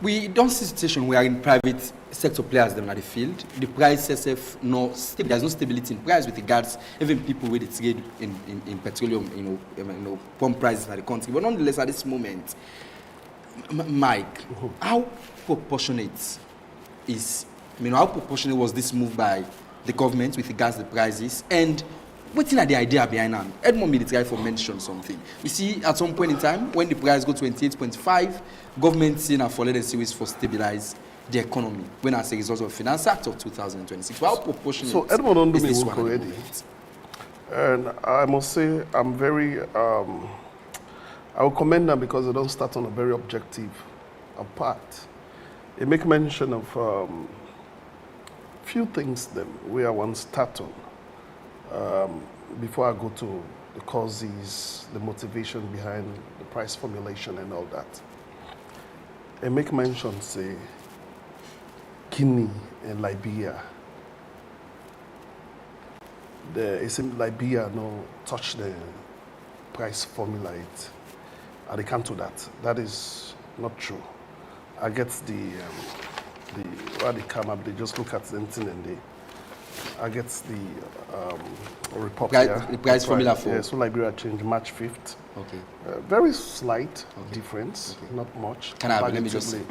We don't see a situation where in private sector players them at the field, the price SF there's no stability in price with regards even people with the trade in petroleum, pump prices in the country. But nonetheless, at this moment, Mike, how proportionate was this move by the government with regards to the prices, and what's the idea behind them? Edmond Military for mention something. You see, at some point in time, when the price go 28.5, government saying a followed a series for stabilize the economy when as a result of Finance Act of 2026. Well, proportionate. So Edmond don't do me work already. And I must say, I'm very, I will commend them because they don't start on a very objective part. They make mention of few things that we are one start on. Before I go to the causes, the motivation behind the price formulation and all that. They make mention, say, Guinea and Liberia. It seems Liberia no touch the price formula it. And they can't do that. That is not true. I get where they come up, they just look at the thing and I get the report here. The price formula for... Yeah, so Liberia changed March 5th. Okay. Very slight difference, not much. Can I let me just say?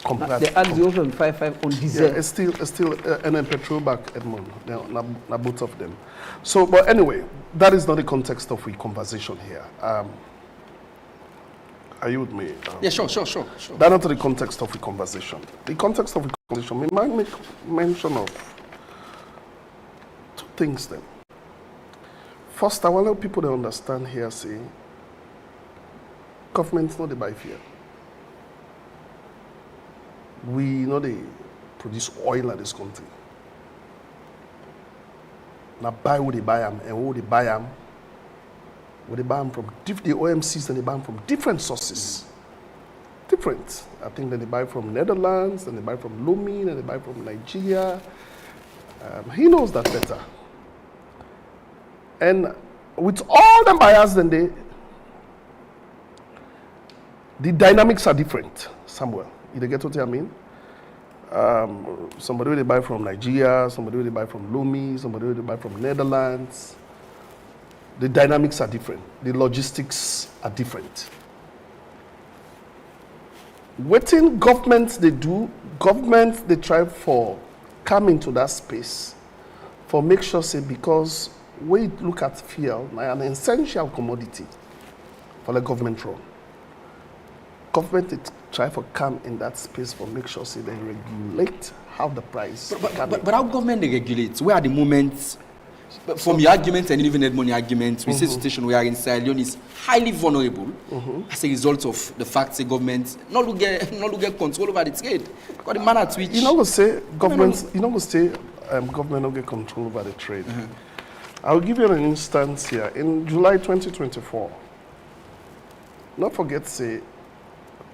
They add 0.55 on diesel. Yeah, it's still and then petrol back, Edmond. Not both of them. So, but anyway, that is not the context of the conversation here. Are you with me? Yeah, sure. That's not the context of the conversation. The context of the conversation, we might make mention of two things then. First, I want to let people to understand here, say, government's not the buy fear. We know they produce oil in this country. Now buy what they buy them, and what they buy them, from the OMCs, and they buy them from different sources. Different. I think that they buy from Netherlands, and they buy from Lumi, and they buy from Nigeria. He knows that better. And with all the buyers, then the dynamics are different somewhere. You get what I mean? Somebody will buy from Nigeria, somebody will buy from Lumi, somebody will buy from Netherlands. The dynamics are different. The logistics are different. Waiting governments they do, governments they try for come into that space for make sure say because we look at fuel, an essential commodity for the government run. Government they try for come in that space for make sure say they regulate how the price. But how government they regulate? Where are the moments? From your argument and even Edmond argument, we see a situation where in Sierra Leone is highly vulnerable as a result of the fact that government not look get control over the trade. Because the manner at which you know say government government don't get control over the trade. I'll give you an instance here. In July 2024, not forget say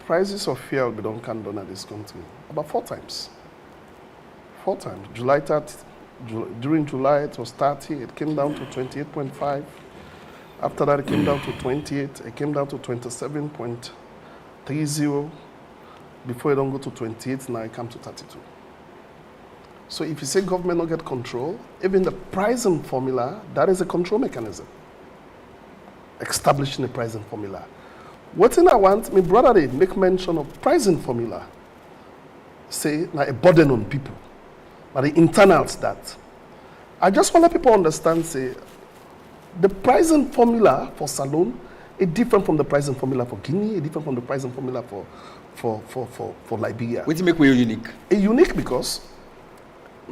prices of fuel don't come down in this country about 4 times. 4 times. July 30. During July, it was 30. It came down to 28.5. After that, it came down to 28. It came down to 27.30. Before it don't go to 28, now it comes to 32. So if you say government don't get control, even the pricing formula, that is a control mechanism. Establishing a pricing formula. What thing I want, my brother, they make mention of pricing formula. Say, like a burden on people. But the internals that. I just want to let people understand, say, the pricing formula for Salone is different from the pricing formula for Guinea, it's different from the pricing formula for Liberia. What do you make you unique? It's unique because,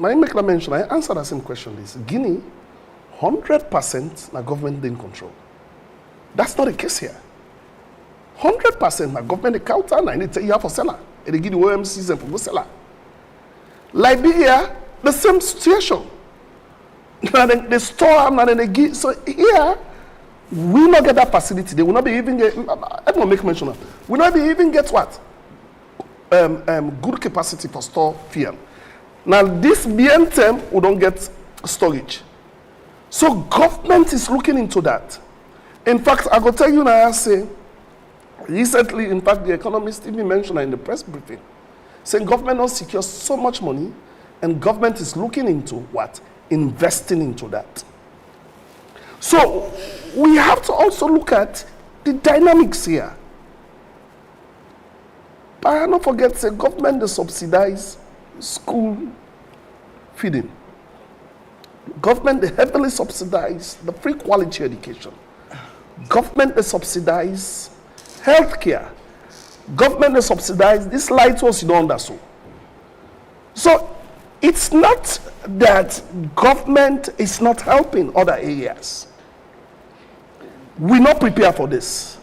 I make a mention, I answer the same question. This Guinea, 100% the government didn't control. That's not the case here. 100% the government the counter, and it's a year for seller. They give the OMCs and for seller. Liberia, the same situation. They store them and they give. So here, we not get that facility. They will not be even get. I don't make mention of. We not be even get what? Good capacity for store fuel. Now this BNTM we don't get storage. So government is looking into that. In fact, I will tell you now. I say recently, in fact, the Economist even mentioned in the press briefing saying government not secure so much money, and government is looking into what? Investing into that. So we have to also look at the dynamics here. But I don't forget, the government they subsidize school feeding. Government they heavily subsidize the free quality education. Government they subsidize healthcare. Government they subsidize this light was you don't understand. So it's not that government is not helping other areas. We not prepare for this.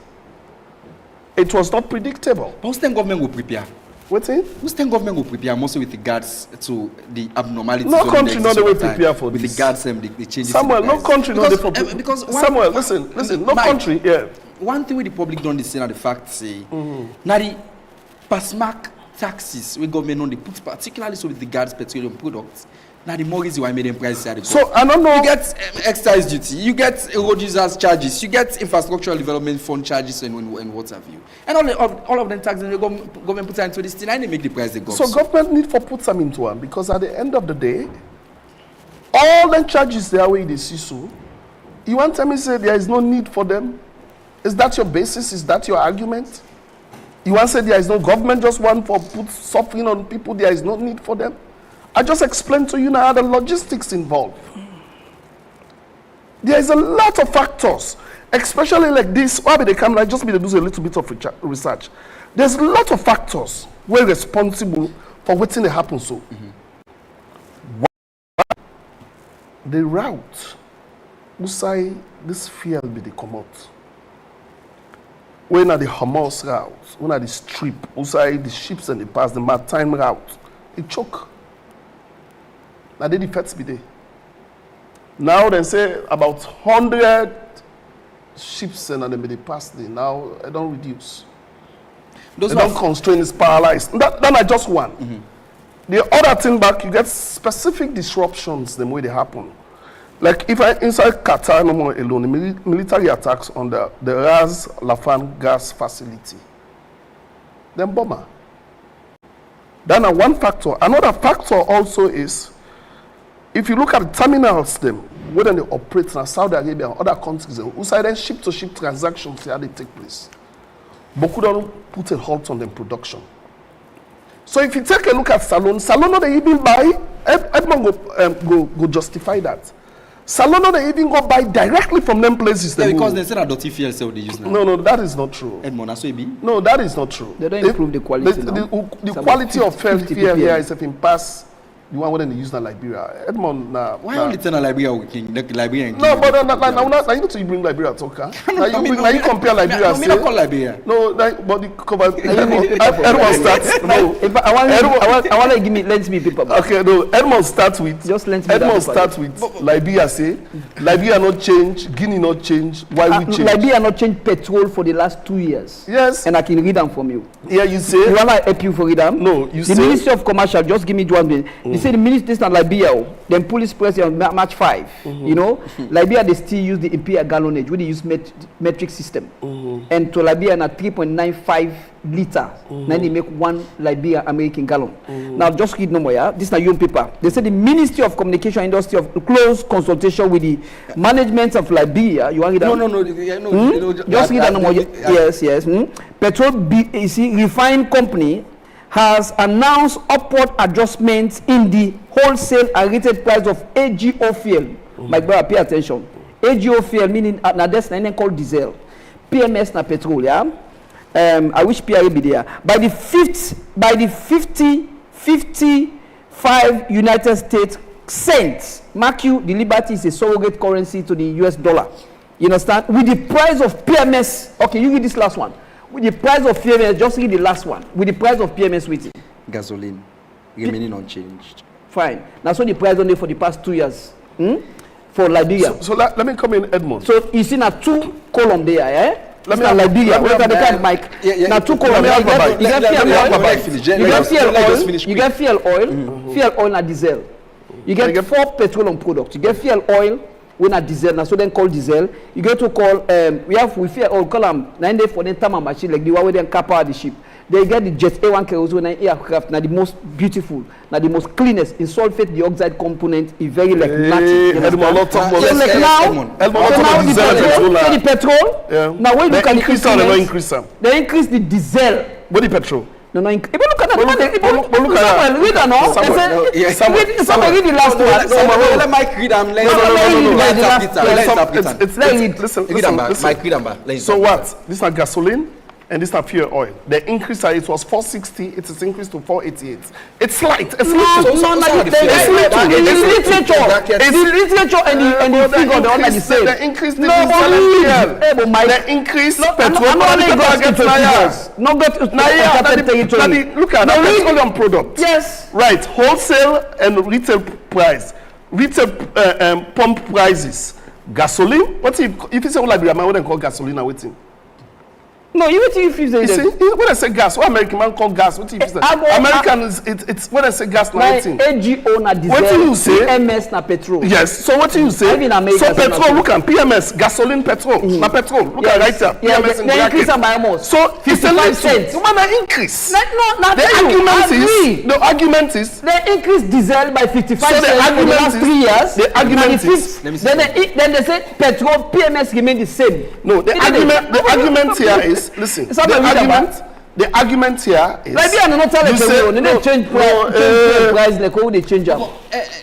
It was not predictable. But whose government will prepare? What's it? Whose government will prepare mostly with regards to the abnormalities? No country not the way prepare for with this. With regards to the changes. Samuel, no country not the for because Samuel, listen, no country, yeah. One thing with the public don't listen at the fact say, now the pass-mark taxes we government on the put particularly so with regards petroleum products. Now the more reason why I made them prices at the So I don't know. You get excise duty, you get road users charges, you get infrastructural development fund charges and what have you. And all of them taxes the government puts into this thing and they make the price they go. So government need to put some into one because at the end of the day, all the charges they are way they see so. You want to tell me say there is no need for them? Is that your basis? Is that your argument? You want to say there is no government just want for put suffering on people, there is no need for them? I just explained to you now the logistics involved. There is a lot of factors, especially like this. Why they come? Like just me to do a little bit of research. There's a lot of factors who are responsible for what's going to happen. So, the route, who say this field be the come out. When are the Hamas route? When are the strip? Who say the ships and the pass the maritime route? It choke. Now the defects be there. Now they say about 100 ships and then they pass there. Now I don't reduce. They don't constrain, it's paralyzed. That I just one. The other thing back, you get specific disruptions the way they happen. Like if I inside Qatar no more alone, military attacks on the Ras Lafan gas facility. Then bomber. Then one factor. Another factor also is if you look at the terminals, them where they operate in Saudi Arabia and other countries, who say then ship-to-ship transactions here they take place. But could not put a halt on the production. So if you take a look at Salon no they even buy. Everyone go justify that. Salon no they even go buy directly from them places. Yeah, because they said that dirty fuel so they use now. No, that is not true. Edmond, that's what it be? No, that is not true. They don't improve the quality. The quality of fuel here is if in pass. The one when they use in Liberia. Edmond, why only tell Liberia working? Liberian. No, but now you need to bring Liberia talk. Now you compare Liberia. No, me not call Liberia. No, but the cover. Edmond starts. No, I want to give me lend me paper. Okay, no. Edmond starts with. Just lend me. Edmond starts with Liberia. Say Liberia not change, Guinea not change. Why we change? Liberia not change petrol for the last 2 years. Yes. And I can read them from you. Yeah, you say. You want to help you for read them? No, you say. The Ministry of Commercial just give me 1 minute. You say the minister is not Liberia, then police president on March 5. You know, Liberia they still use the imperial gallonage, where they use metric system. And to Liberia na 3.95 liter. Then they make 1 Liberia American gallon. Now just read no more, yeah. This is a young paper. They say the Ministry of Communication Industry of close consultation with the management of Liberia. You want to read that? No. Just read that no more. Yes. Petrol refined company has announced upward adjustments in the wholesale and retail price of AGO fuel. My brother, pay attention. AGO fuel meaning now that's called diesel. PMS na petrol, yeah. I wish PRA be there. By the 55 United States cents. Mark you, the Liberty is a surrogate currency to the US dollar. You understand? With the price of PMS, okay, you read this last one. With the price of PMS, just read the last one. With the price of PMS with it. Gasoline remaining unchanged. Fine. That's what the price only for the past 2 years. For Liberia. So let me come in, Edmond. So you see now 2 column there, eh? Let me Liberia. Where the kind mic? Now 2 column. You get fuel oil. Fuel oil and diesel. You get 4 petroleum products. You get fuel oil. We not diesel now, so then call diesel. You get to call we fuel oil call them 9 days for the time machine like the one where they capture the ship. They get the Jet A1 kerosene aircraft, now the most beautiful, now the most cleanest in sulfate dioxide component, is very like nothing. So now the petrol. Yeah. Now when you look at the increase, they increase the diesel. What the petrol? No, if you look at that, read the last one. Let Mike read them. Let's So what? These are gasoline and these are fuel oil. The increase, it was 460, it is increased to 488. It's slight. It's little. The literature and the figure, they are the same. The increase, the increase, petrol. Look at that petroleum product. Yes. Right, wholesale and retail price. Retail pump prices. Gasoline. What if you say, like, what they call gasoline and waiting? No, you see, if you say when I say gas, what American man call gas? What if you say American is it's when I say gas, now waiting. AGO na diesel. What do you say? PMS na petrol. Yes. So what do you say? So petrol, look at PMS, gasoline, petrol, na petrol. Look at right here. PMS in increase by almost. So it's a cents. You want to increase? The argument is they increase diesel by 55 so cents in the last 3 years. The argument is then they say petrol PMS remain the same. No, the argument here is listen. The argument here is like they not tell they change price like how they change them.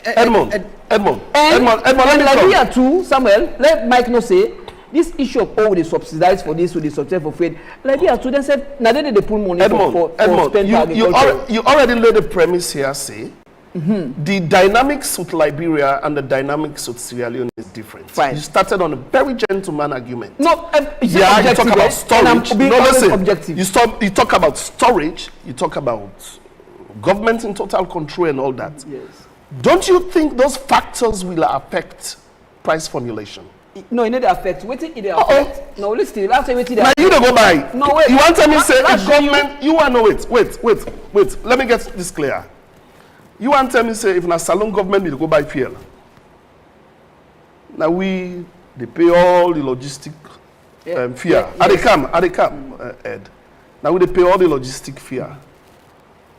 Edmond, like here too, Samuel, let Mike know say this issue of they subsidize for this, they subsidize for food. Like here too, they said now they pull money for spend for agriculture. You already laid the premise here, say. The dynamics with Liberia and the dynamics with Sierra Leone is different. Fine. You started on a very gentleman argument. No, you talk about storage. No, listen. You talk about storage. You talk about government in total control and all that. Yes. Don't you think those factors will affect price formulation? No, it not affect. Wait till it affect. No, listen. Last time wait till. Now you don't go by. No, wait. You want to tell me say if government? You want to wait. Let me get this clear. You want to tell me, say, if na salon government need to go buy fuel. Now they pay all the logistic fee. Are they come, Ed? Now they pay all the logistic fee.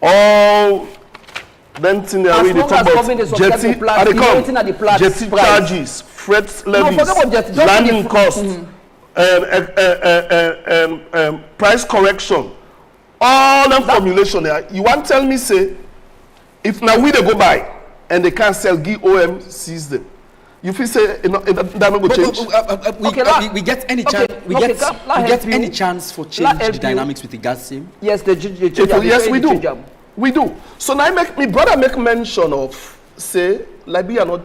All then thing they already talk about jetty, jetty charges, freight levies, landing costs, price correction, all them formulation there. You want to tell me, say, if now they go buy and they can't sell, GOM seize them. You feel say that not go change? We get any chance? We get any chance for change the dynamics with the gas sim? Yes, yes, we do. We do. So now my brother make mention of say Liberia not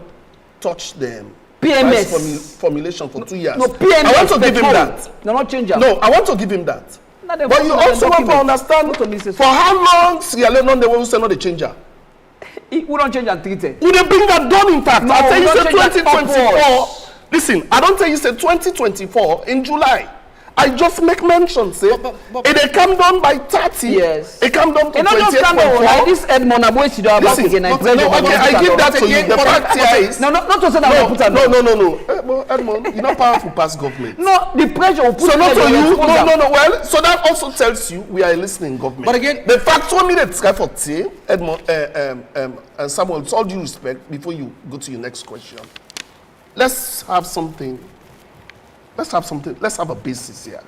touch them. PMS formulation for 2 years. No, PMS. I want to give him that. No, not change them. No, I want to give him that. But you also want to understand for how long Sierra Leone they will say not the changer. We don't change and treat it. We don't bring that done in fact. No, I tell you say 2024. Listen, I don't tell you say 2024 in July. I just make mention, say, they come down by 30. Yes. It come down to 28.4. Like this Edmond Aboisi do about again. Okay, I give that to you. The fact here is no, not to say that. No. Edmond, you're not powerful past government. No, the pressure will put. So not to you. No. Well, so that also tells you we are a listening government. But again, the fact one minute sky for say, Edmond, and Samuel, with all due respect, before you go to your next question, let's have something. Let's have a basis here.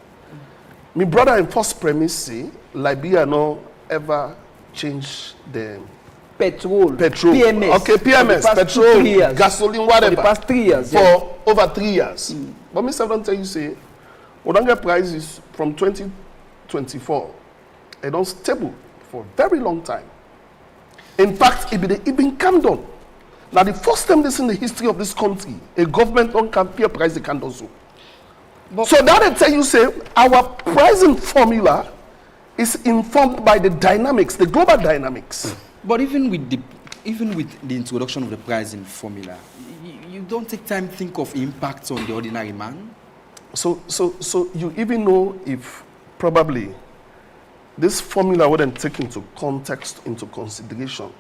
My brother in first premise say, Liberia no ever change the petrol. PMS. Okay, PMS, petrol, gasoline, whatever. For the past 3 years. For over 3 years. But Mr. Don't tell you say, Odanga prices from 2024, they don't stable for a very long time. In fact, it been come down. Now the first time this in the history of this country, a government don't compare price the candle so. So that I tell you, say, our pricing formula is informed by the dynamics, the global dynamics. But even with the introduction of the pricing formula, you don't take time to think of impacts on the ordinary man. So you even know if probably this formula wouldn't take into context, into consideration.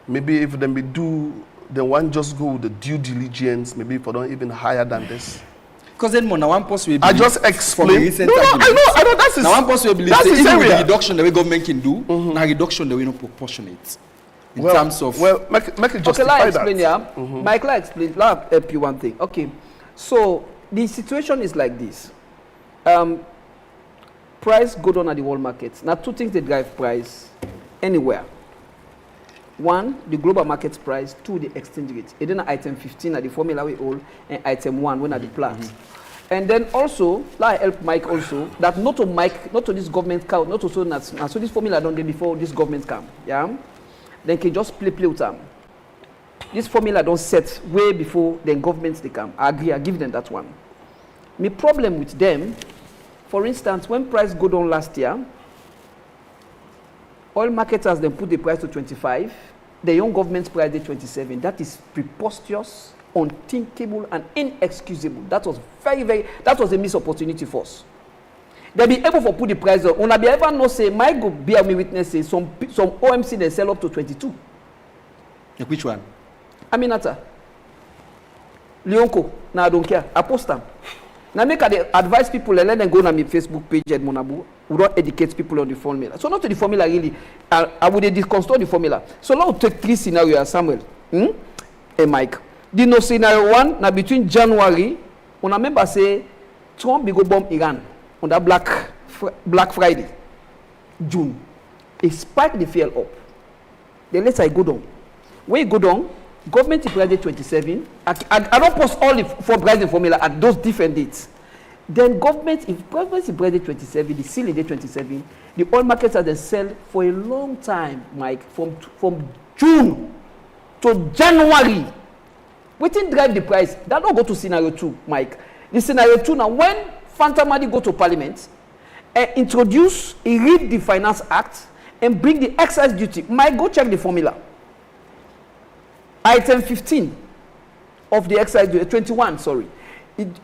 Maybe if they one just go with the due diligence, maybe if I don't even higher than this. Because then, now one possible. I just explained. No, I know. That's now one possible. That's his even with area. the reduction the way government can do, now reduction the way not proportionate in terms of. Well, make it justify okay, let me explain that. here. Michael, explain. Let me help you one thing. Okay, so the situation is like this. Price go down at the world markets. Now, two things they drive price anywhere. One, the global market price. Two, the exchange rate. And then item 15 at the formula we all, and item 1 when at the plant. And then also, like help Mike also, that not to this government count, not to so that so this formula don't get before this government come. Yeah? Then can just play with them. This formula don't set way before then governments they come. I agree, I give them that one. My problem with them, for instance, when price go down last year, oil marketers then put the price to 25, the young government's price at 27. That is preposterous, unthinkable, and inexcusable. That was that was a missed opportunity for us. They be able to put the price up. Una be ever no say, my go bear me witness say some OMC they sell up to 22. Which one? Aminata. Leonco. Now I don't care. I post them. Now make I advise people and let them go on my Facebook page at Monabu. We don't educate people on the formula. So not to the formula really. I would deconstruct the formula. So now we'll take 3 scenarios, Samuel. And Mike. The no scenario 1, now between January, on a member say Trump go bomb Iran on that Black Friday. June. A spike the fuel up. Then let's say go down. When you go down, government is priced 27. I don't post all the for pricing formula at those different dates. Then government, if government is priced 27, the ceiling is 27, the oil markets are then sell for a long time, Mike, from June to January. Waiting drive the price. That don't go to scenario 2, Mike. The scenario 2 now, when Phantom Money go to Parliament and read the Finance Act and bring the excise duty. Mike, go check the formula. Item 15 of the excise duty, 21, sorry.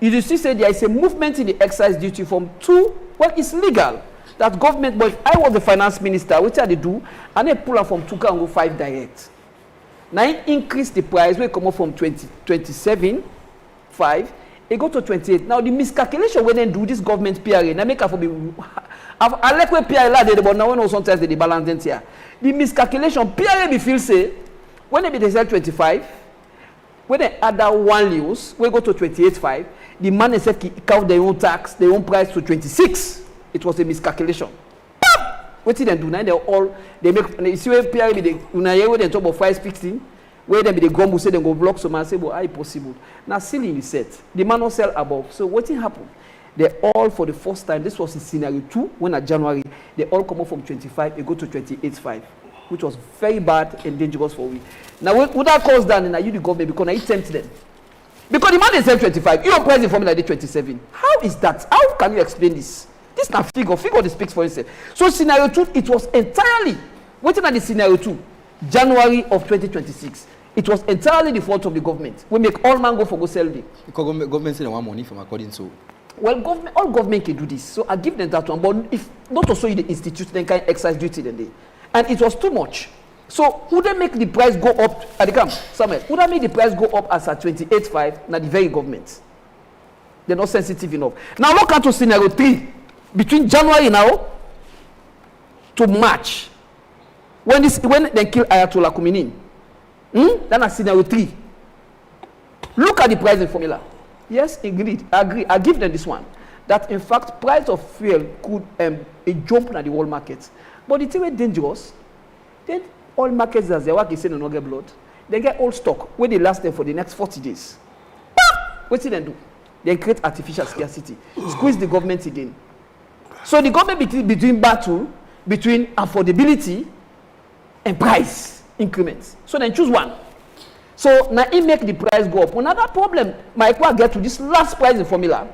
You see, say there is a movement in the excise duty from 2, well, it's legal. That government, but if I was the finance minister, what they do, and they pull up from 2 and go 5 direct. Now, it increase the price, we come up from 27, 5, it go to 28. Now, the miscalculation when they do this government PRA, now make up for me. I like where PRA did, but now we know sometimes they balance here. The miscalculation, PRA be feel say, when they sell 25, when they add that 1 use, we go to 28.5, the man is count their own tax, their own price to 26. It was a miscalculation. What did they do? Now they make, you see where PRA be they talk about 516, where they be the gum say they go block some and say, well, how is possible? Now ceiling is set. The man will sell above. So what happened? They all for the first time, this was in scenario 2, when at January, they all come up from 25, they go to 28.5. Which was very bad and dangerous for we. Now, would that cause down in you the government because I tempt them? Because the man is 25, you are pricing formula like 27. How is that? How can you explain this? This is not figure. Figure that speaks for itself. So scenario 2, it was entirely waiting at the scenario 2, January of 2026. It was entirely the fault of the government. We make all man go for go sell it. Because government say they want money from according to. Well, all government can do this. So I give them that one. But if not also you the institute, then can excise duty then they. And it was too much. So, would they make the price go up at the camp? Samuel, would they make the price go up as at 28.5? Now, the very government. They're not sensitive enough. Now, look at to scenario 3. Between January now to March. When they kill Ayatollah Khomeini. Then at scenario 3. Look at the pricing formula. Yes, agreed. I agree. I give them this one. That, in fact, price of fuel could a jump in the world market. But the thing is dangerous. Then all markets as they work is saying no get blood. They get old stock where they last them for the next 40 days. What do they do? They create artificial scarcity. Squeeze the government again. So the government between battle between affordability and price increments. So then choose one. So now it make the price go up. Another problem might get to this last pricing formula.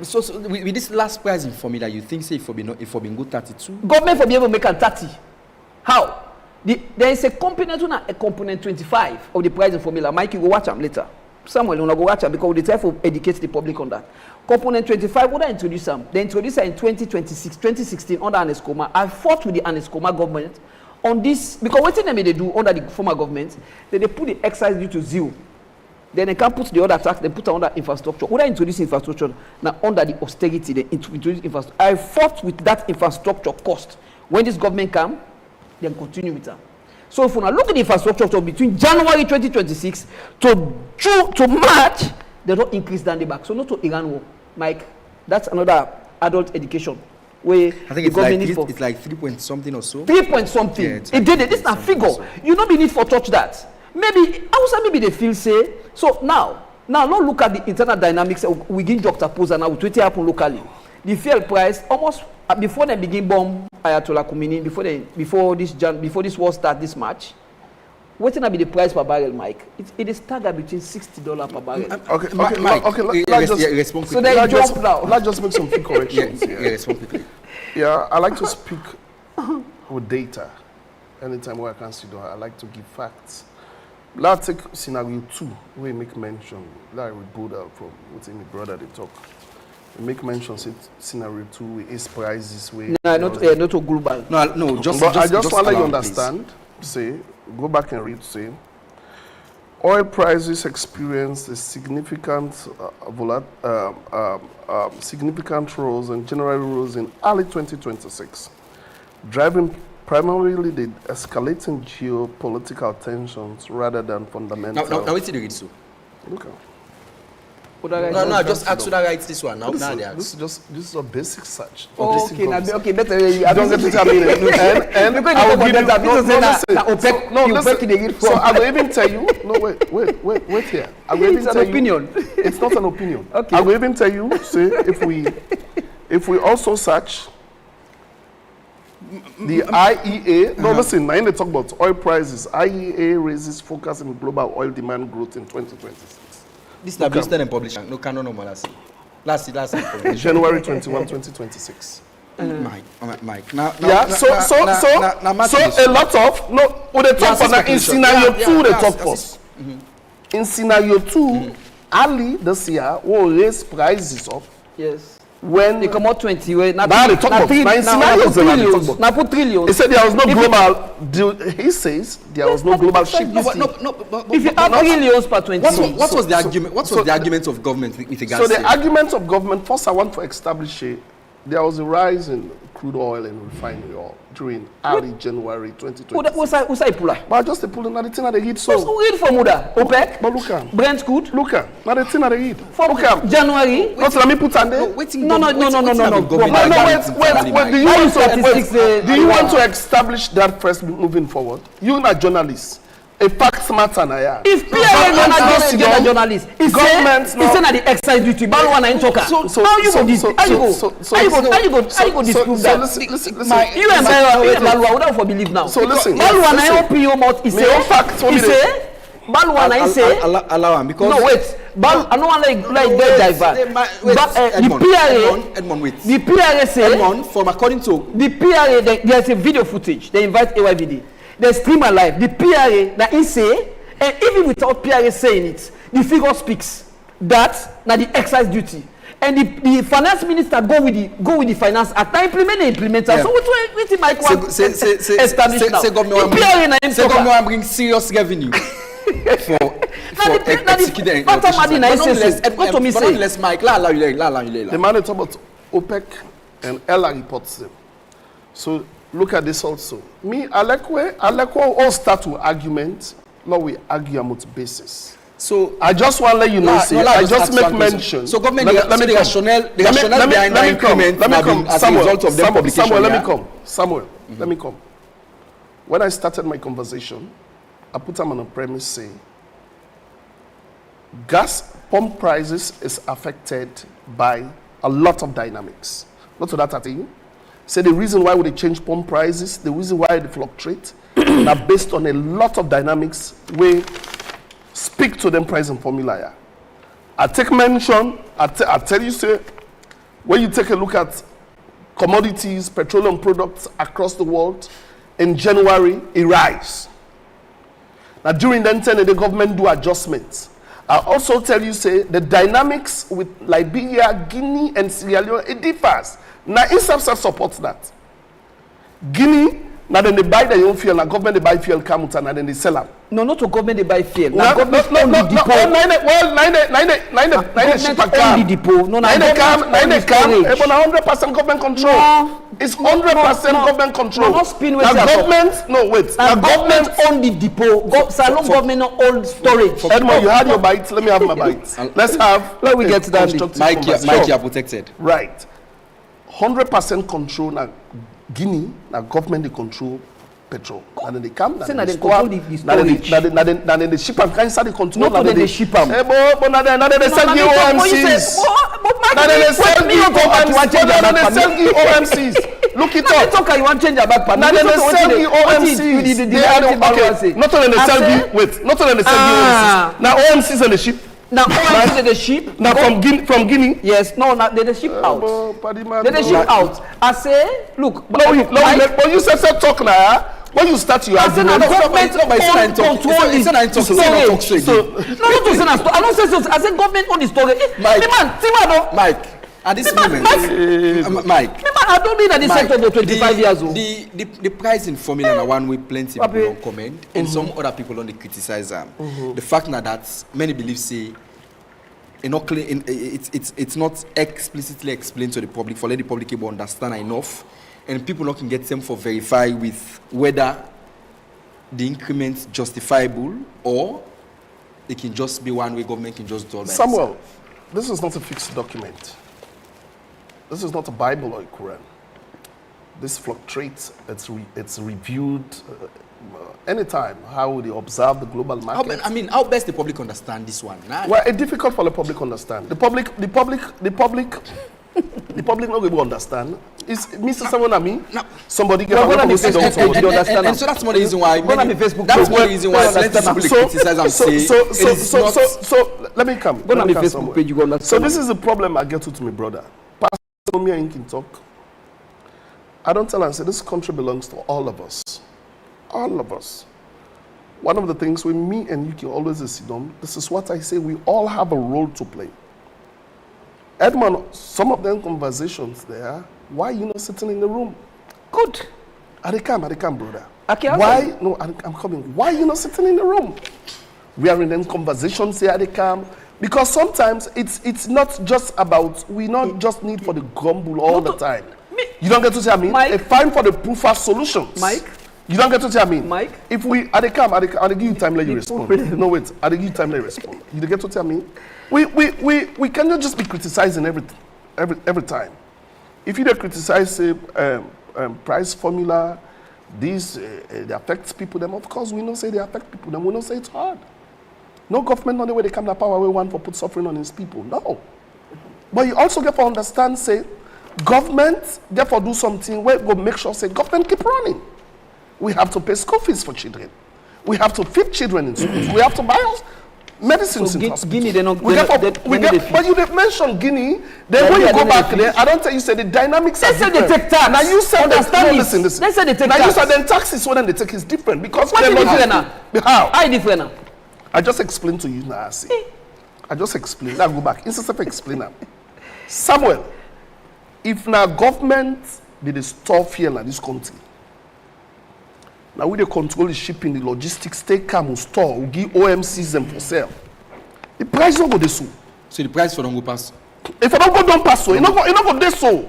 So with this last price in formula, you think say if we go 32? Government for be able to make a 30. How? There is a component a component 25 of the pricing formula. Mike, you go watch them later. Someone will not go watch them because we try to educate the public on that. Component 25, what I introduce them? They introduced her in 2016 under Anescoma. I fought with the Anescoma government on this because what they do under the former government, they put the excise due to 0. Then they can put the other tax, they put another infrastructure. Whether introduce infrastructure, now under the austerity, they introduce infrastructure. I fought with that infrastructure cost. When this government come, then continue with that. So if we now look at the infrastructure so between January 2026 to March, they don't increase down the back. So not to Iran war. Mike, that's another adult education. Where I think it's like 3 point something or so. 3 point something. Yeah, It did it. This is a figure. So. You don't be need for touch that. Maybe outside, maybe they feel say. So now not look at the internal dynamics. We begin juxtapose and now what happen locally. The fuel price almost before they begin bomb Ayatollah Khomeini, before this war start this March. What will be the price per barrel, Mike? It is staggered between $60 per barrel. Okay, Mike, let's just so they jump now. Let's just make some few corrections here. respond quickly. Yeah, I like to speak with data. Anytime where I can sit down, I like to give facts. Let's take scenario 2, where we make mention, like we build out from within my brother they talk. We make mention scenario 2 with its prices. No, not to global. No, Just want to let you allow, understand, say, go back and read, say, oil prices experienced a significant significant rose and general rose in early 2026, driving primarily the escalating geopolitical tensions rather than fundamental. Now wait till you read so. Okay. No, just ask who that writes this one. Now they ask. This is a basic search. Okay, better. You don't get to tell me. And I will give you. Listen. So I will even tell you. No, wait here. I will even tell you. It's not an opinion. Okay. I will even tell you. Say if we also search the IEA. No, listen. Now they talk about oil prices. IEA raises focus on global oil demand growth in 2026. This is not based on publishing. No, canon no more. Last January 21, 2026. Mike. Now, so a lot of when they talk for in scenario 2 they talk first. In scenario 2, early this year will raise prices up. Yes. When they come out 20, now they talk about trillions. Now put trillions. He said there was no global. He says there was no global shift. If you add trillions per 20, what was the argument? What was the argument of government with regards? So the argument of government first, I want to establish there was a rise in crude oil and refinery oil during early January 2020. What's that pull? But just the pulling now the thing that they hit so. Who read for Muda? OPEC? But look at Brent crude? Look at now the thing that they hit. From January? Not let me put on there. No. Wait. Do you want to establish that first moving forward? You're not journalist. A fact matter now, yeah. If PRA not a journalist, it's saying that the excise duty, but one ain't talker. So how you go disprove that? Listen. You and Balwa, without for believe now. So listen. Balwa na open your mouth. He say, Balwa na say. Allow him because. No wait. I don't want like get divert. The PRA say. Edmond, from according to the PRA, there's a video footage. They invite AYVD. They stream live. The PRA that he say, and even without PRA saying it, the figure speaks that now the excise duty. And the finance minister go with the finance act. Now implement. So what do Mike want establish now? Say government bring serious revenue for executing. Nonetheless, Mike, the man talk about OPEC and Ella reports them. So look at this also. Me, I like all start with argument. Now we argue about basis. So I just want to let you know. I just make mention. So government, the rationale behind the increment as a result of them publication. Samuel, let me come. When I started my conversation, I put them on a premise saying, gas pump prices is affected by a lot of dynamics. Not to that thing. Say the reason why would they change pump prices, the reason why they fluctuate, are based on a lot of dynamics we speak to them price and formula. Yeah. I take mention, I tell you, say, when you take a look at commodities, petroleum products across the world, in January, it rise. Now during that time, the government do adjustments. I also tell you, say, the dynamics with Liberia, Guinea, and Sierra Leone, it differs. Now, ISAF supports that. Guinea, Now then they buy their own fuel, now government they buy fuel come out and then they sell them. No, not to government they buy fuel. Now government own the depot. Government own the depot. No, nine they come. It's 100% government control. No. It's 100% government control. No, not spin now government, no wait. Now government own the depot. Salon government not own storage. Edmond, you had your bites. Let me have my bites. Let me get to that. Mike, you are protected. Right. 100% control now. Guinea, now government they control petrol. And then they come, and then they control the storage. Now then they ship and inside the control. Not then they ship them. But now they sell you OMCs. Now they sell you OMCs. Look it up. Talk you want change your back. Now they sell you OMCs. Okay. Not only they sell you. Wait. Not only they sell you OMCs. Now OMCs and the ship. Now OMCs the ship. Now from Guinea. Yes. No. Now they ship out. They ship out. I say, look. No. But you said talk now. When you start your argument, government control the storage. I don't say so. I said government own the storage. Mike, at this moment, Mike, I don't mean that this sector for 25 years old. The pricing formula na one way plenty people don't comment, and some other people don't criticize them. The fact that many believe say it's not explicitly explained to the public for let the public able understand enough. And people not can get them for verify with whether the increment justifiable or it can just be one way government can just do all that. Samuel, this is not a fixed document. This is not a Bible or a Quran. This fluctuates. It's reviewed anytime. How they observe the global market. How best the public understand this one? Nah? Well, it's difficult for the public to understand. The public not able to understand. It's Mr. Someone and me. No. Somebody get and so that's one reason why. That's one reason why. So let me come. Go on the Facebook page. You go understand. So this is the problem I get to my brother. Pastor me and can talk. I don't tell and say this country belongs to all of us. All of us. One of the things when me and you can always sit down. This is what I say. We all have a role to play. Edmond, some of them conversations there, why you not sitting in the room? Good. I come, brother. Okay, why? No, I'm coming. Why you not sitting in the room? We are in them conversations here, they come. Because sometimes it's not just about, we not just need for the grumble all the time. You don't get to say, Mike, a fine for the proofer solutions. Mike? You don't get to say, Mike? If we, I give you time, let you respond. No, wait, I give you time, let you respond. You get to tell me? We cannot just be criticizing every time. If you don't criticize price formula, this it affects people. Then of course we don't say they affect people. Then we don't say it's hard. No government, not the way they come to power, we want for put suffering on his people. No. But you also get to understand, say, government therefore do something where go make sure say government keep running. We have to pay school fees for children. We have to feed children in schools. We have to buy us medicines in hospitals. Guinea, they not. But you mentioned Guinea. Then when you go back there, I don't tell you say the dynamics are different. They say they take tax. Now you said understand listen. They say they take tax. Now you said then taxes when they take is different because what is different now? How? How different now? I just explained to you now. I just explained. Now go back. Instead of explain now. Samuel, if now government did store fuel in this country. Now we dey control the shipping, the logistics, take come store, we give OMCs them for sale. The price don't go this so. So the price for don't go pass. If I don't pass so, it not go this so.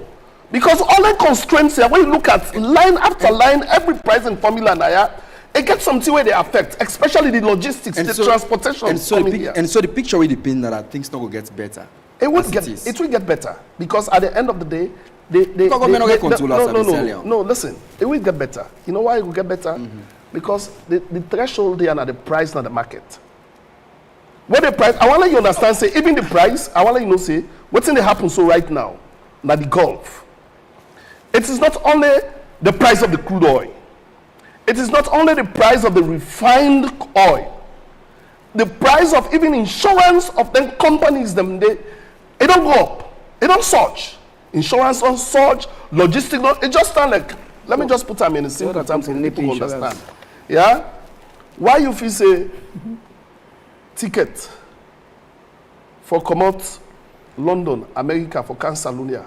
Because all the constraints here, when you look at line after line, every price and formula now, it gets something where they affect, especially the logistics, and the transportation. And so the picture will depend that things not go get better. It will get better because at the end of the day. No, listen. It will get better. You know why it will get better? Because the threshold there and the price, not the market. What the price, I want to let you understand, say, even the price, I want to let you know, say, what's in the happen so right now, now the Gulf. It is not only the price of the crude oil. It is not only the price of the refined oil. The price of even insurance of them companies, it don't go up. It don't surge. Insurance on surge, logistics, it just stand like, let me just put them in a simple terms so people understand. Yeah? Why you feel say ticket for come out London, America for Catalonia,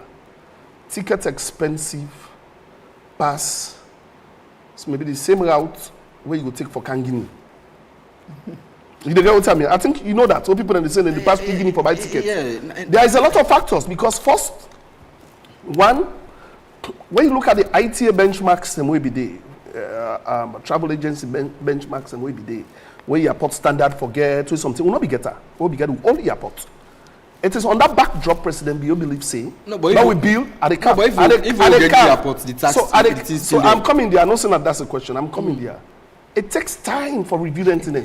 ticket expensive pass it's maybe the same route where you go take for Kangini. You get what I mean? I think you know that. So people understand in the past Guinea for buy tickets. Yeah. There is a lot of factors because first, one, when you look at the ITA benchmarks, them will be there. Travel agency benchmarks, them will be there. Where your airport standard for get to something will not be getter. Will be get all the airports. It is on that backdrop, President Bio believe say. No, but now we build at the camp. No, but if you get the airport, the tax. So I'm coming there. I'm not saying that that's a question. I'm coming there. It takes time for review the internet.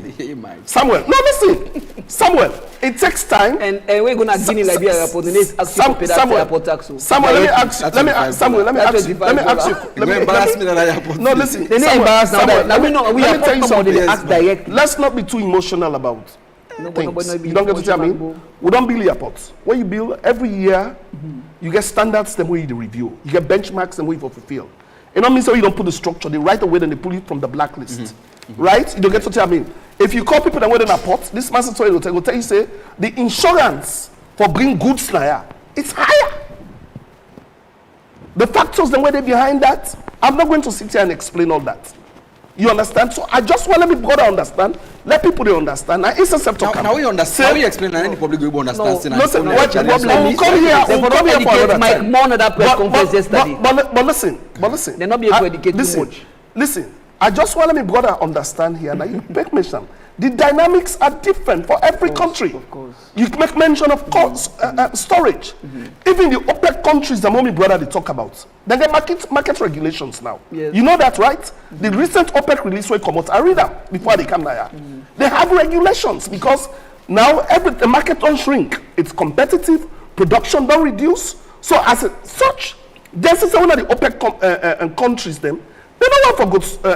Samuel, no, listen. Samuel, it takes time. And we're gonna Guinea Liberia airport. The next ask you to pay that airport tax. Samuel, let me ask you. No, listen. They need embarrass now. Now we know we are talking about the ask directly. Let's not be too emotional about things. You don't get to tell me. We don't build airports. When you build every year, you get standards. Then we review. You get benchmarks. Then we fulfill. It don't mean so you don't put the structure, they right away, then they pull it from the blacklist. Right? You don't get what I mean. If you call people that were in a port, this master will tell you, say, the insurance for bring goods now, it's higher. The factors, the way they're behind that, I'm not going to sit here and explain all that. You understand? So I just want to let me brother understand. Let people they understand. Now it's a sector. Now we understand. How you explain and any public will understand. No, listen. What problem is? Come here for another time. More than that press conference yesterday. But listen. They're not being able to educate too much. Listen. I just want to let me brother understand here. Now you make mention. The dynamics are different for every country. Of course. You make mention of storage. Even the OPEC countries, the mommy brother they talk about, they get market regulations now. Yes. You know that, right? The recent OPEC release will come out. I read them before they come here. They have regulations because now the market don't shrink. It's competitive. Production don't reduce. So as such, this is one of the OPEC countries them. They don't want for goods. They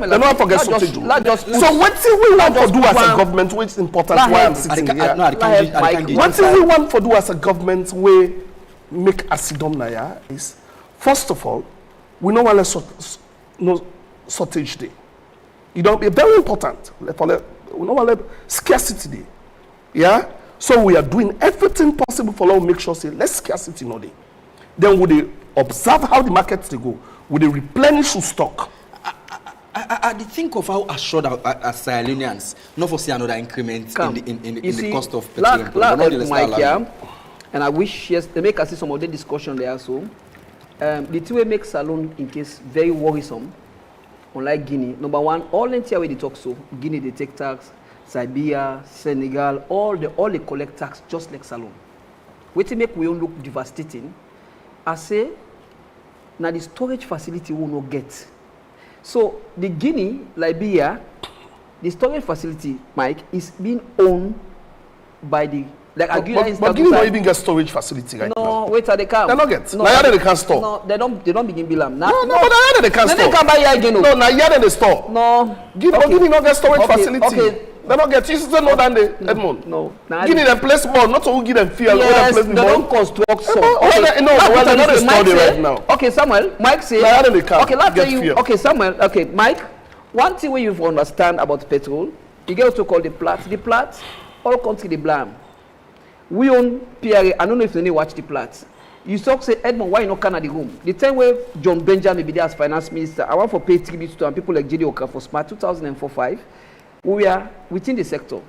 don't want for get something. So what do we want to do as a government? Which is important. Why I'm sitting here. What do we want to do as a government? We make a sidom naya is first of all, we don't want no shortage day. You don't be very important. We don't want scarcity day. Yeah. So we are doing everything possible for us to make sure say less scarcity no day. Then we they observe how the markets they go. With a replenish stock. I think of how assured as Sierra Leoneans not for see another increment in the cost of petroleum. And I wish yes they make us see some of the discussion there also. The two way make Salon in case very worrisome. Unlike Guinea, number one, all entire way they talk so Guinea they take tax, Siberia, Senegal, all they collect tax just like Salon. What make we all look devastating. I say. Now the storage facility will not get. So the Guinea, Liberia, the storage facility, Mike, is being owned by the but Guinea don't even get storage facility right now. No, wait till they come. They don't get. No, now they can't store. No, they don't begin bilam. No, but now they can't store. They can't buy here again. No, now here they store. No. Guinea not get storage facility. Okay. They don't get. You still know that they Edmond. No. Guinea them place more, not to give them fuel. Yes, they don't construct so. Okay, no, well they're not storing right now. Okay, Samuel. Mike say. Okay, let's tell you. Okay, Samuel. Okay, Mike. One thing where you understand about petrol, you get also called the Platte. The Platte, all country they blame. We own PRA. I don't know if you watch the Platte. You talk say Edmond, why you not come at the room? The time where John Benjamin be there as finance minister, I want for pay tribute to people like J.D. Oka for SMART 2004-5. We are within the sector.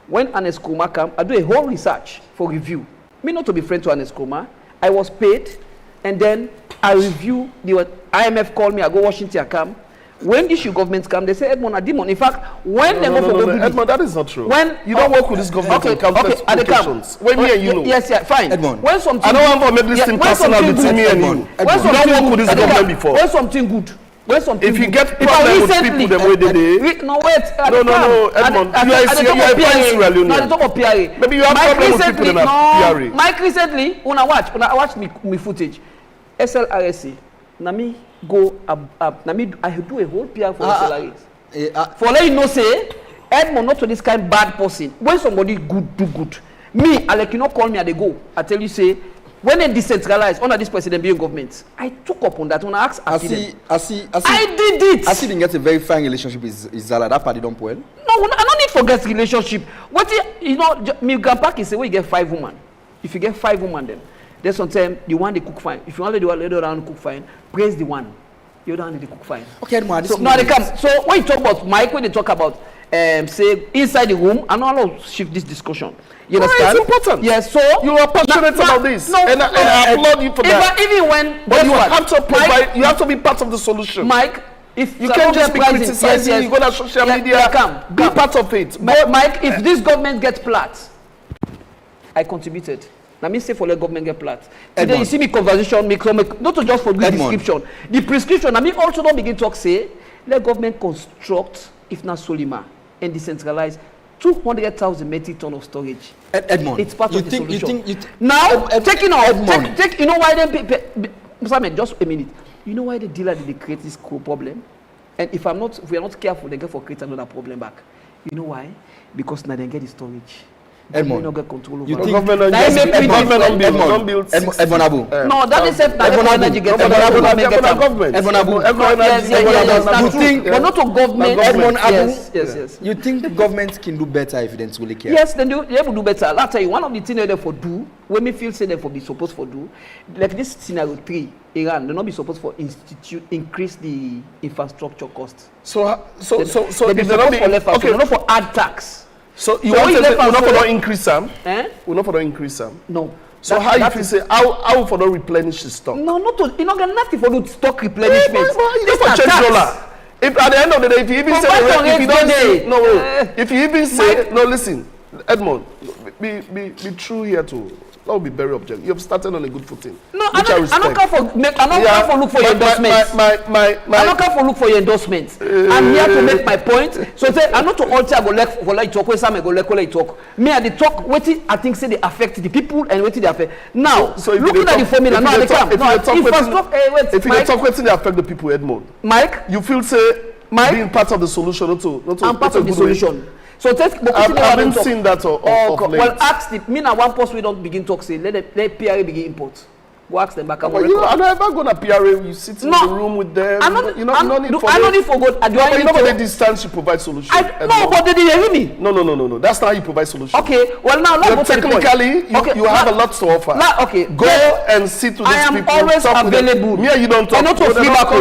When Ernest Koroma came, I do a whole research for review. Me not to be friend to Ernest Koroma. I was paid, and then I review. The IMF called me. I go Washington. I come. When the issue governments come, they say Edmond a demon. In fact, when they go for Edmond, that is not true. When you don't work with this government on countless occasions. When me and you know. Yes, fine. Edmond. When something I don't want to make this thing personal between me and you. You don't work with this government before. When something good. If you get problem with people, them way they no wait. No, Edmond. You are a fine Sierra Leonean. Now the top of PRA. Maybe you have problem with people in PRA. Mike recently, when I watch me footage, SLRSC. Na me go up. Na me I do a whole PR for SLRS. For let you know say Edmond not to this kind of bad person. When somebody good do good. Me, I like you not call me at the go. I tell you say. When they decentralized under this president being government, I took up on that when I asked. I did it. I see didn't get a very fine relationship with Zala. That party don't well. No, I don't need to get relationship. What you know, me grandpa can say when you get 5 women. If you get 5 women, then there's sometimes the one they cook fine. If you want the other one cook fine, praise the one. you don't need to cook fine. Okay, Edmond, So now they come. So when you talk about Mike, when they talk about say inside the room, I know I'll shift this discussion. You understand? It's important. Yes. So you are passionate about this, and I applaud you for that. Even when, but you have to provide. Mike, you have to be part of the solution. Mike, if you can't just be criticizing, you go on social media. Be part of it. Mike, if this government gets flat, I contributed. Now me say for the government get flat. Today you see me conversation, make not just for the description. The prescription. I mean also don't begin talk say let government construct, if not Solima, and decentralize 200,000 metric ton of storage. Edmond, it's part of the solution. You now taking out, take you know why they Simon, just a minute. You know why the dealer did create this problem? And if we are not careful, they get for create another problem back. You know why? Because now they get the storage. Edmond, not get control over. You think government No, that is it. Energy get You think but not to government. Yes. You think government can do better if they don't really care? Yes, then they will do better. I'll tell you one of the things they for do when me feel say they for be supposed for do like this scenario 3. Iran, they not be supposed for increase the infrastructure cost. So they not for add tax. So you want to say we're not going to increase them? We're not going to increase them? No. So how you feel say how for not replenish the stock? No, not to. You not get nothing for the stock replenishment. This is $10. If at the end of the day, if you even say if you even say no, listen, Edmond, be true here too. That would be very objective. You have started on a good footing. No, I don't come for look for your endorsements. I don't come for look for your endorsements. I'm here to make my point. So say I'm not to alter go like talk when some go like talk. Me at the talk waiting I think say they affect the people and waiting they affect. Now so looking at the formula now they come. If you talk waiting they affect the people, Edmond. Mike, you feel say being part of the solution not to I'm part of the solution. So I haven't seen that of late. Well, ask the me now one post we don't begin talk say let PRA begin import. Go ask them back. I'm never gonna PRA. You sit in the room with them. I don't need for God. You know the distance you provide solution. No, but they didn't hear me. No. That's not how you provide solution. Okay. Well now let's technically you have a lot to offer. Okay. Go and sit to these people. I am always available. Me you don't talk. Not to free back.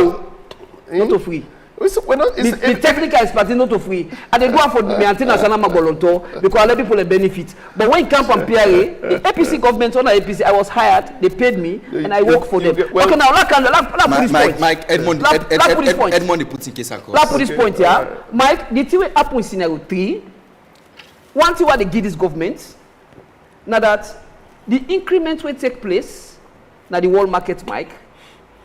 Not to free. The technical expertise not to free. And they go out for maintain national magolonto because other people benefit. But when it comes from PRA, the APC government on the APC, I was hired, they paid me, and I work for them. Okay, now let's put this point. Mike, Edmond put in case across. Let's put this point here. Mike, the thing will happen in scenario 3. One thing what they give this government, now that the increment will take place, now the world market, Mike,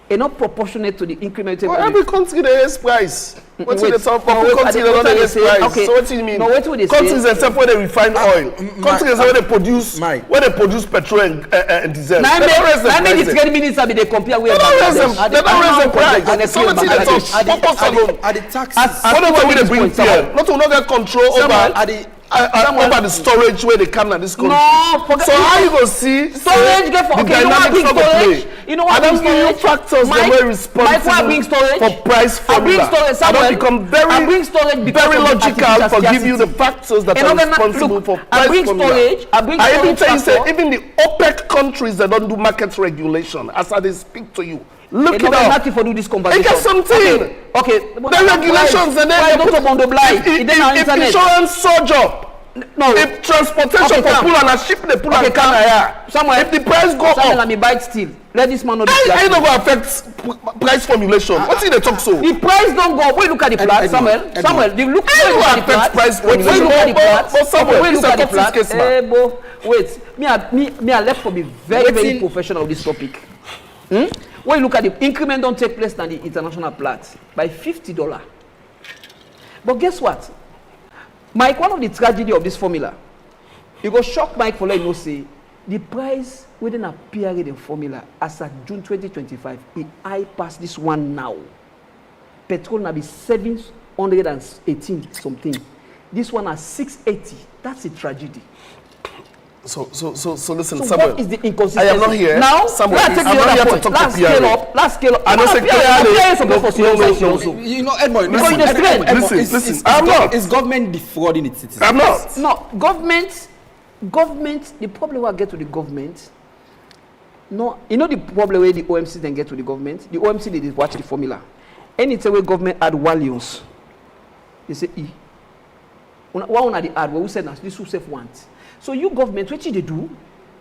are not proportionate to the increment. Well, every country they raise price. What's in the top country they don't raise price? Okay. So what do you mean? No, what do they say? Countries except where they refine oil. Countries where they produce petrol and diesel. Now I mean the trade minister be they compare with they don't raise the price. So what they talk? Focus alone. Are the taxes? What do they bring here? Not to not get control over the storage where they come in this country. No, so how you go see storage get for the dynamics of the play? You know what? I don't give you factors that were responsible for price formula. I don't become very logical for give you the factors that are responsible for price formula. I even tell you say even the OPEC countries that don't do market regulation as I speak to you. Look it up. For do this conversation. It gets something. Okay. The regulations and then if insurance surge up. No. If transportation for pull and a ship they pull and carry somewhere. If the price go up. Let me buy still. Let this man know. I don't go affect price formulation. What's in the talk so? The price don't go. We look at the plat, Samuel. The look at the plat. Price formulation. But Samuel, look at the plat. Wait. Me I left for be very professional of this topic. When you look at the increment don't take place than the international plat by $50. But guess what? Mike, one of the tragedy of this formula, you go shock Mike for letting you know say the price within a period in formula as at June 2025, it high past this one now. Petrol now be 718 something. This one at 680. That's a tragedy. So listen, so Samuel. What is the inconsistency? I am not here. Now, Samuel, let's take the other point. Let's scale up. I don't say no. You know, Edmond, listen. I'm not. Is government defrauding its citizens? I'm not. No, government, the problem we get to the government, no, you know the problem where the OMC then get to the government? The OMC, they watch the formula. Anytime where government add values, they say E. One of the add where we say this who safe want. So you government, what they do?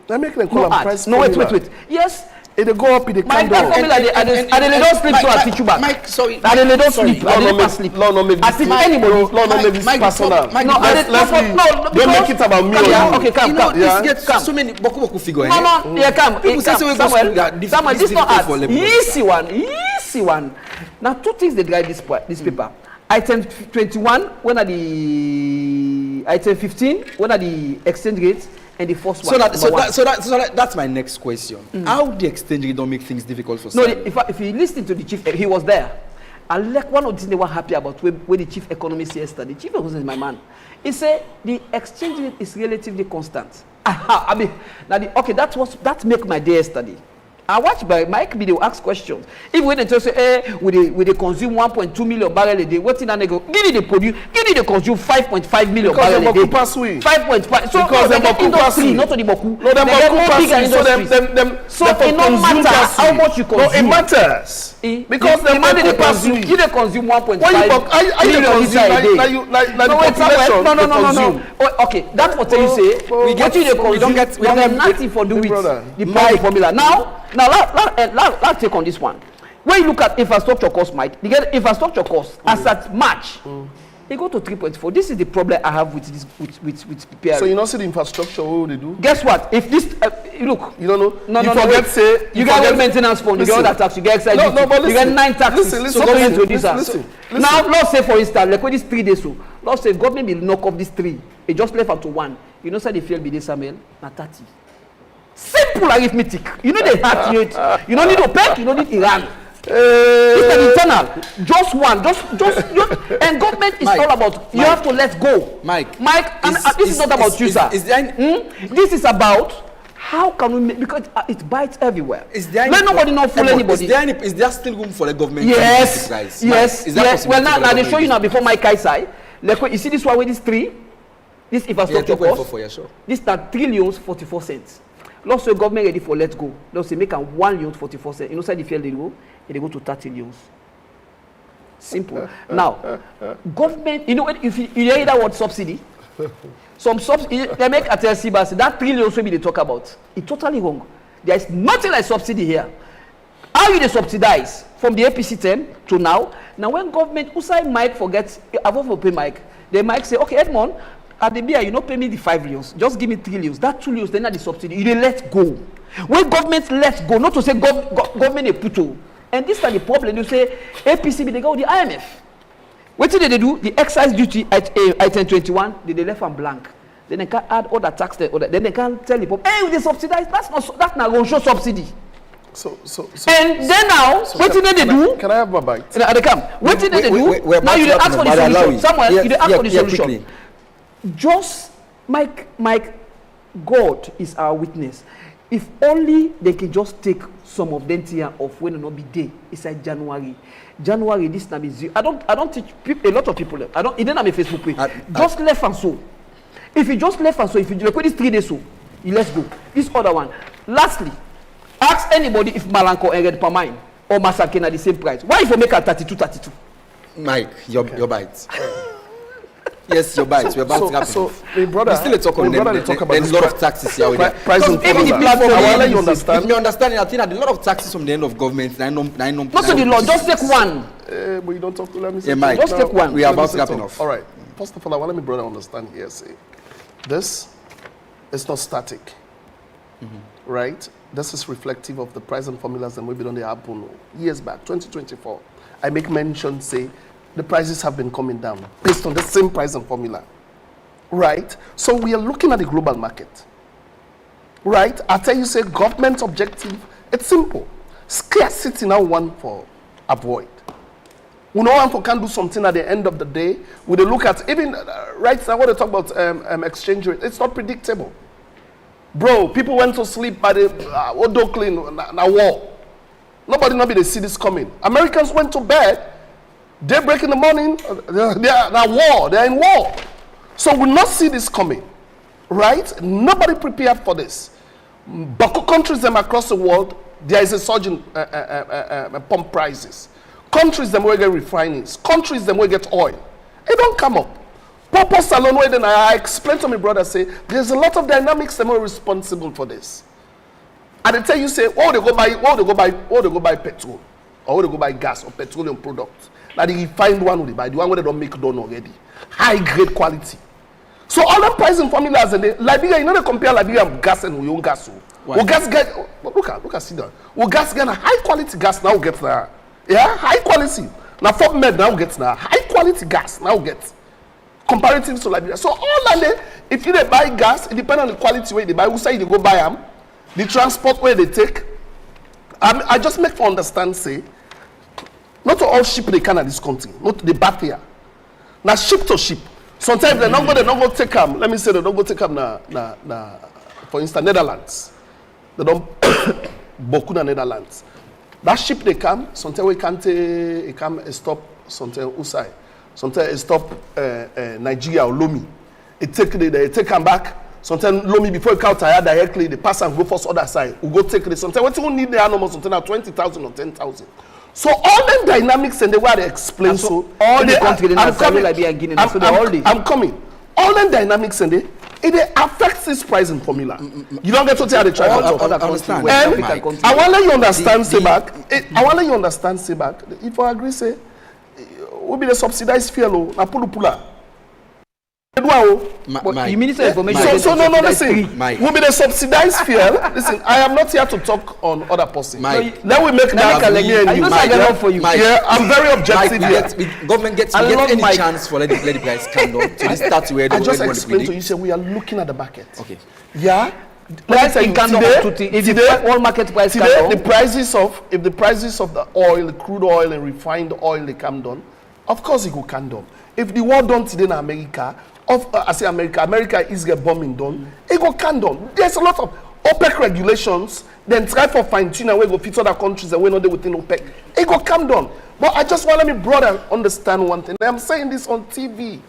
They make them call them price. No, wait. Yes. If they go up, they Mike, come down. And they don't sleep, so I teach you back. Mike, sorry. And they don't sleep. No, no, sleep. no, make I teach anybody. No, make this personal. Mike, no, don't make it about me or you. Okay, come. This gets so many boku figure. No, yeah, come. People say we go school that Samuel, this not hard. Easy one. Now, two things they drive this paper. Item 21, when are the item 15, when are the exchange rates, and the first one. So that's my next question. How the exchange rate don't make things difficult for? No, if you listen to the chief, he was there. And like one of the things they were happy about when the chief economist yesterday, the chief economist is my man. He said the exchange rate is relatively constant. I mean, that make my day yesterday. I watch by Mike video ask questions. If we tell say, we they consume 1.2 million barrels a day, what's in that go? Give it the produce, give it the consume 5.5 million barrels a day. 5.5. So because they industry, not only Boku. No, they get more bigger industries. So it no matter how much you consume. No, it matters. Because they consume. You they consume 1.5 million liters a day. No. Okay, that's what you say. What you they consume? We don't get nothing for do with the price formula. Now, let's take on this one. When you look at infrastructure cost, Mike, you get infrastructure cost as at March. They go to 3.4. This is the problem I have with this with PPR. So you don't see the infrastructure, what would they do? Guess what? If this look, you don't know. You forget say you get maintenance fund, you get other tax, you get excise duty, but you get 9 taxes. Listen. Now, let's say for instance, like with these 3 days, so let's say government will knock off these 3. It just left up to 1. You know, say the fuel be this Samuel, na 30. Simple arithmetic. You know they have to. You don't need OPEC. You don't need Iran. It's an internal. Just one. Just. And government is all about. You have to let go. Mike. This is not about you, sir. This is about how can we make, because it bites everywhere. Let nobody not fool anybody. Is there still room for the government? Yes. Well, now they show you now before my Kaisai. Like you see this one with this 3. This infrastructure cost. This is 3,44 cents. Lots of government ready for let's go. Let's say make a 1,44 cents. You know, say the field they go to 30 euros. Simple. Now, government, you know, if you hear that word subsidy, some subsidy they make at LC bus that 3 euros will be they talk about. It's totally wrong. There is nothing like subsidy here. How you they subsidize from the APC term to now? Now, when government, Usai Mike forgets, above to pay Mike, they might say, okay, Edmond. At the beer, you don't pay me the 5 euros. Just give me 3 euros. That 2 euros, then at the subsidy. You let go. When government lets go, not to say government a puto. And this is the problem. You say APC, they go with the IMF. What did they do? The excise duty at item 21, they left them blank. Then they can add other tax. Then they can tell people, hey, they subsidize. That's not going to show subsidy. So and then now, what did they do? Can I have my bite? They come. What did they do? Now you ask for the solution. Somewhere you ask for the solution. Just Mike, God is our witness. If only they can just take some of them here off when it not be day. It's like January. This now be zero. I don't teach people, a lot of people. It didn't have a Facebook page. Just left and so. If you just left and so, if you look at this 3 days so, you let's go. This other one. Lastly, ask anybody if Malanko and Red per mine or Masakena are the same price. Why if you make a 32? Mike, your bite. Yes, your bites. We're about to happen. So, my brother, we still talk on them. There's a lot of taxes here. Price and you understand. If you understand, I think that a lot of taxes from the end of government. Not so the law. Just take one. But you don't talk to. Let me say. Yeah, Mike. Just take one. We are about to happen off. All right. First of all, let me brother understand here. Say, this is not static, right? This is reflective of the price and formulas and maybe don't they happen years back, 2024. I make mention say. The prices have been coming down based on the same price and formula, right? So we are looking at the global market, right? I tell you, say government objective, it's simple. Scarcity now one for avoid. We know one for can do something at the end of the day. We look at even right now when they talk about exchange rate, it's not predictable. Bro, people went to sleep by the Odoklin na war. Nobody they see this coming. Americans went to bed. Daybreak in the morning, they're in war. So we'll not see this coming, right? Nobody prepared for this. But countries across the world, there is a surge in pump prices. countries them will get refinings, countries them will get oil. It don't come up. Purpose alone, where then I explained to my brother, say, there's a lot of dynamics them are responsible for this. And they tell you, say, oh, they go buy petrol, or they go buy gas or petroleum products. Now they find one they buy, the one where they don't make done already. High grade quality. So all the pricing formulas and Liberia, you know they compare Liberia with gas and we own gas. We gas get look at see that. We gas get a high quality gas now get there. Yeah, high quality. Now for med now gets now high quality gas now get comparative to Liberia. So all that if you buy gas, it depends on the quality where they buy. Who say they go buy them, the transport where they take. I just make for understand say, not all ship they can at this country, not the back here. Now ship to ship. Sometimes they don't go take them. Let me say they don't go take them na for instance Netherlands. They don't boku na Netherlands. That ship they come, sometimes we can't stop sometimes Usai. Sometimes it stop Nigeria or Lomi. They take them back. Sometimes Lomi before it come tired directly, they pass and go for the other side. We go take it. Sometimes we need the animals sometimes 20,000 or 10,000. So all the dynamics and the way they explain so all the countries I'm coming. All the dynamics and it affects this pricing formula. You don't get to tell the try to understand. And I want to let you understand, Sebak. I want to let you understand, Sebak. If I agree, say, we be the subsidized fuel, na pula. You minister information. So no, listen. We'll be the subsidized fuel. Listen, I am not here to talk on other person. Then we make that for you. Yeah, I'm very objective here. Government gets any chance for let the price come down. So this starts where I just explained to you, say we are looking at the market. Okay. Yeah. Price in today, all market price today, the prices of the oil, the crude oil and refined oil they come down, of course it will come down. If the war done today in America, I say America is get bombing done, it go come down. There's a lot of OPEC regulations, then try for fine tune and we go fit other countries and we're not there within OPEC. It go come down. But I just want to let me brother understand one thing. I'm saying this on TV.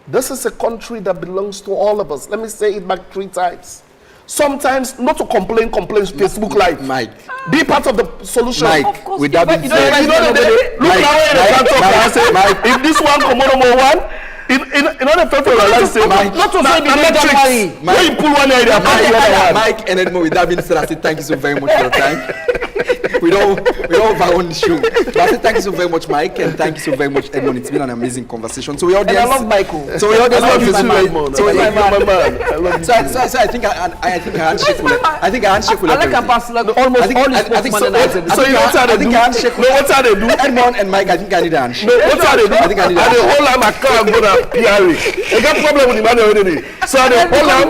This is a country that belongs to all of us. Let me say it back 3 times. Sometimes not to complain Facebook Live. Mike. Be part of the solution. Mike, with that being said, look now if this one come on one, in order for realize not to say Mike, you pull one area, Mike and Edmond, with that being said, I say thank you so very much for your time. we don't overrun the show. But I say thank you so very much, Mike, and thank you so very much, Edmond. It's been an amazing conversation. So we all I love Michael. So we all I love you too, Edmond. So I think I handshake with I like a pass almost all the spokesmen. So you know what they do? What are they do? Edmond and Mike, I think I need a handshake. No, what are they do? I think I need a handshake. And the whole time I can't go to PRA. They got problem with the man already. So the whole time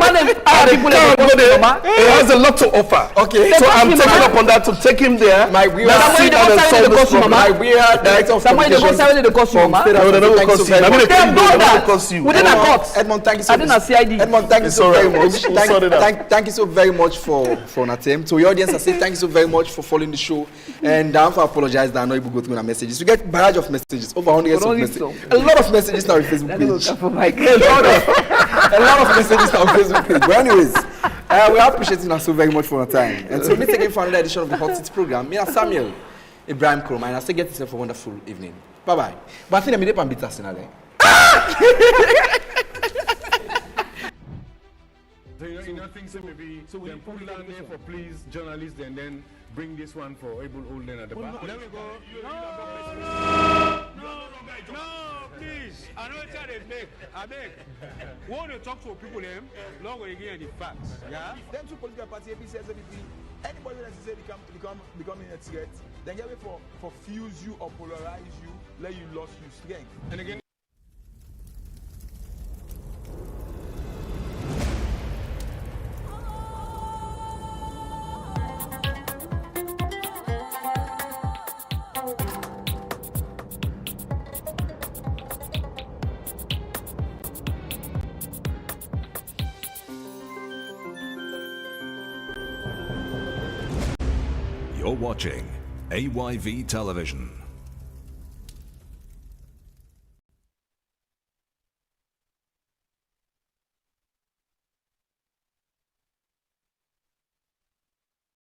he has a lot to offer. Okay. So I'm taking up on that to take him there. Mike, we are director of communication. Edmond, thank you so much. Edmond, thank you so very much. Thank you so very much for an attempt. So, your audience, I say thank you so very much for following the show. And I have to apologize that I'm not able to go through the messages. We get barrage of messages, over 100 of messages. A lot of messages now on Facebook page. A lot of messages now on Facebook page. But anyways, we are appreciating us so very much for your time. And so, let's again for another edition of the Hot Seats program. Me and Samuel, Ibrahim Koroma, and I say get yourself a wonderful evening. Bye-bye. But I think I'm going to beat us in a day. So you know things so maybe so we put it down there for please journalists and then bring this one for able Holden at the back. There we go. No, please. I know it's a beg. I beg. We want to talk to people them long we get the facts. Yeah. Them two political parties, APC, SDP, anybody that say becoming a threat, then get way for fuse you or polarize you, let you lose your strength. And again. You're watching AYV Television.